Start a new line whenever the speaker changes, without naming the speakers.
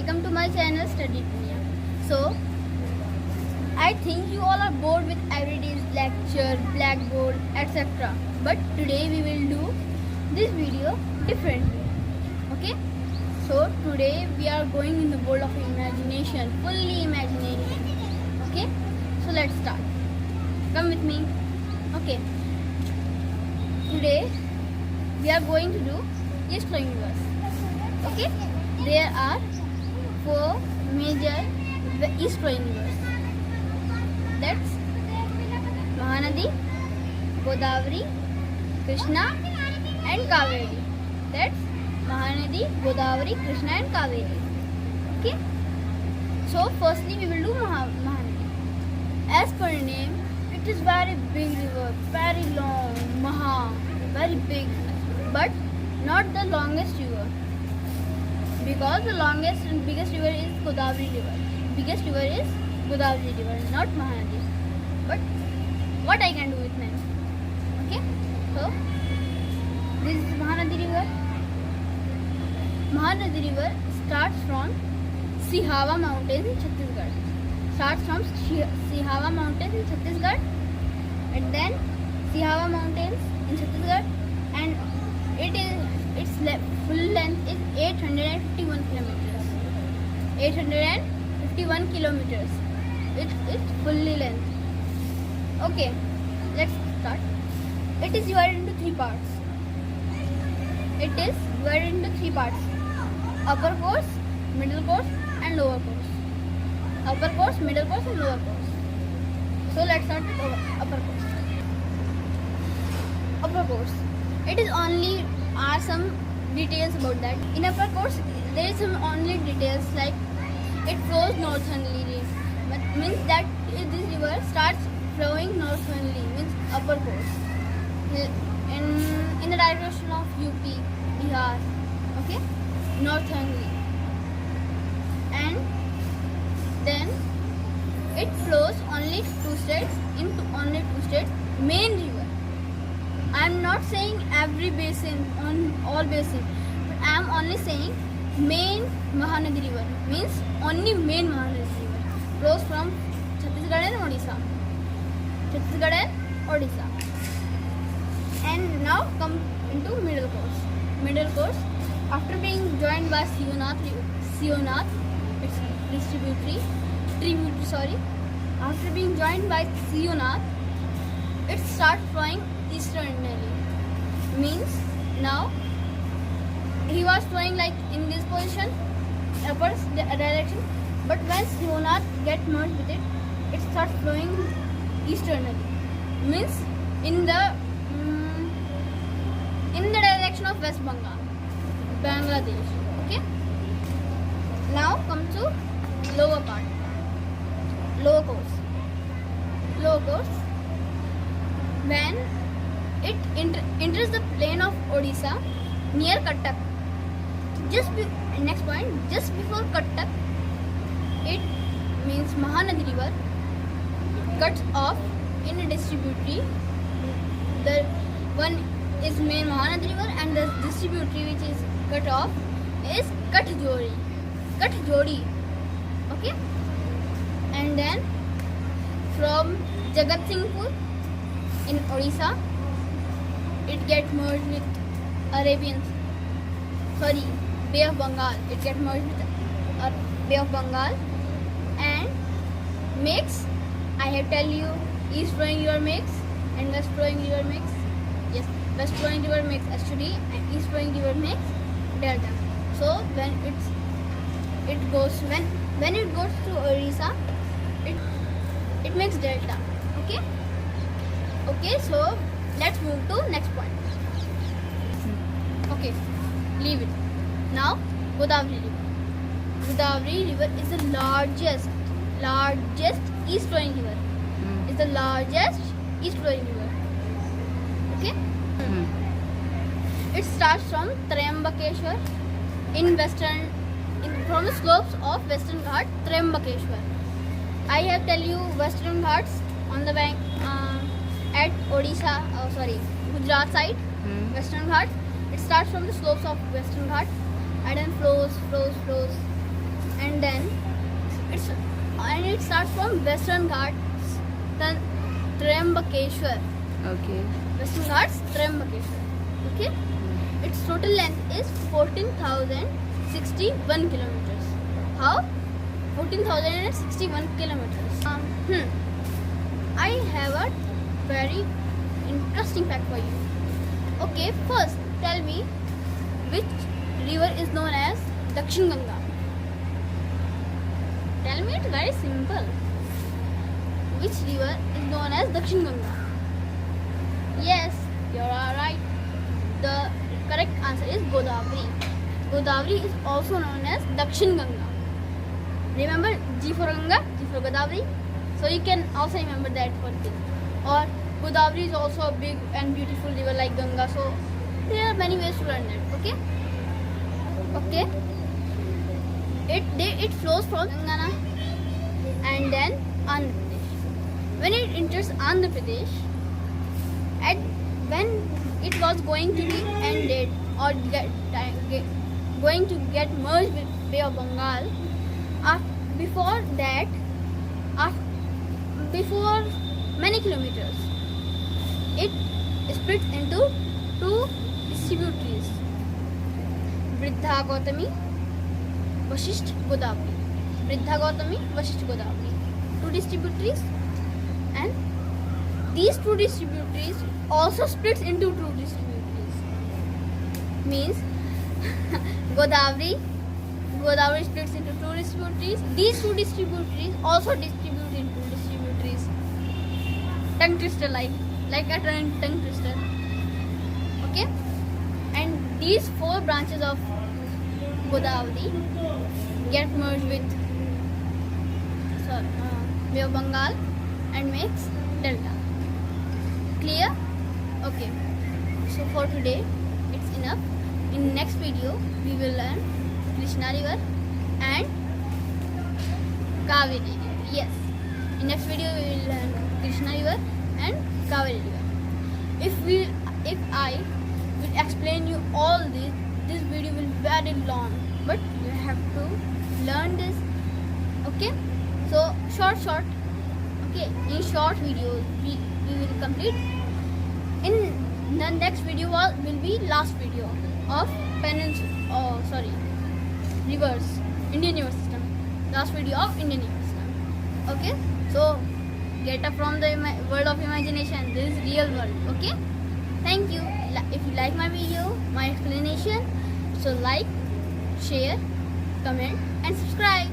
welcome to my channel Study Dunia. So, I think you all are bored with everyday's lecture, blackboard, etc. But today we will do this video differently. Okay? So, today we are going in the world of imagination, fully imaginary. Okay? So, let's start. Come with me. Okay. Today we are going to do East Universe. Okay? There are 4 major East Universe. That's Mahanadi, Godavari, Krishna and Kaveri. That's Mahanadi, Godavari, Krishna and Kaveri. Okay? So firstly we will do Mahanadi. As per name, it is very big river, very long, very big, but not the longest river. Because the longest and biggest river is Godavari river. Biggest river is Godavari river, not Mahanadi. But what I can do with name? Okay, so this is Mahanadi river. Mahanadi river starts from Sihawa mountains in Chhattisgarh. Starts from Sihawa mountains in Chhattisgarh, and then Sihawa mountains in Chhattisgarh, and its full length is 851 kilometers. 851 kilometers. It's fully length. Okay, let's start. It is divided into 3 parts. It is divided into 3 parts: upper course, middle course, and lower course. Upper course, middle course, and lower course. So let's start with upper course. Upper course. It is only some details about that. In upper course, there is some only details like it flows northerly. But means that this river starts flowing northerly, means upper course. In the direction of UP, Bihar, okay, northerly, and then it flows only 2 states into only 2 states. Main river. I am not saying every basin on all basin, but I am only saying main Mahanadi river, means only main Mahanadi river flows from Chhattisgarh and Odisha. Chhattisgarh and Odisha. And now come into middle course. Middle course, after being joined by Sionath, its tributary. After being joined by Sionath, it starts flowing easternly. Means now he was flowing like in this position, upper direction, but when Sionath get merged with it, it starts flowing easternly. Means in the direction of West Bengal, Bangladesh. Okay. Now come to lower part. Lower course. Lower course. When it enters the plain of Odisha near Cuttack. Next point, just before Cuttack, it means Mahanadi river cuts off in a distributary. The one is main Mahanadi river, and the distributary which is cut off is Kathjodi. Okay, and then from Jagatsinghpur in Odisha, it gets merged with Bay of Bengal. It gets merged with Bay of Bengal and makes, I have tell you, east flowing river makes and west flowing river makes. Yes, west flowing river makes estuary and east flowing river makes delta. So when it goes to Odisha, it makes delta. Okay, so let's move to next point. Okay, leave it. Now Godavari river. Godavari river is the largest east flowing river. It's the largest east flowing river. Okay. It starts from Triambakeshwar from the slopes of Western Ghat, Triambakeshwar. I have tell you Western Ghats on the bank at Gujarat side. Western Ghats. It starts from the slopes of Western Ghats and then flows and then it starts from Western Ghats, then Trimbakeshwar.
Okay.
Western Ghats, Trimbakeshwar. Okay. Its total length is 14,061 kilometers. How? 14,061 kilometers. I have a very interesting fact for you. Okay, first tell me which river is known as Dakshin Ganga. Tell me, it's very simple. Which river is known as Dakshin Ganga? Yes, you are right. The correct answer is Godavari. Godavari is also known as Dakshin Ganga. Remember G for Ganga, G for Godavari. So you can also remember that one thing. Or Godavari is also a big and beautiful river like Ganga. So there are many ways to learn that. Okay. Okay. It flows from Telangana and then Andhra Pradesh. When it enters Andhra Pradesh, when it was going to be ended or going to get merged with Bay of Bengal, before many kilometers, it splits into two distributaries: Vridha Gautami, Vasisht Godavari. Vridha Gautami, Vasisht Godavari. Two distributaries, and these two distributaries also splits into two distributaries. Means Godavari splits into two distributaries. These two distributaries also distribute into distributaries. Tongue twister, like a tongue twister. Okay, and these four branches of Godavari get merged with Bay of Bengal and makes delta. Clear? Okay. So for today, it's enough. In next video, we will learn Krishna River and Kaveri River. Yes. In next video, we will learn Krishna River and Kaveri River. If I will explain you all this video will be very long. But you have to learn this. Okay. So short. Okay. In short videos, we will complete. In the next video will be last video of rivers, Indian river system. Last video of Indian river system. Okay. So get up from the world of imagination. This is real world. Okay. Thank you. If you like my video, my explanation, so like, share, comment and subscribe.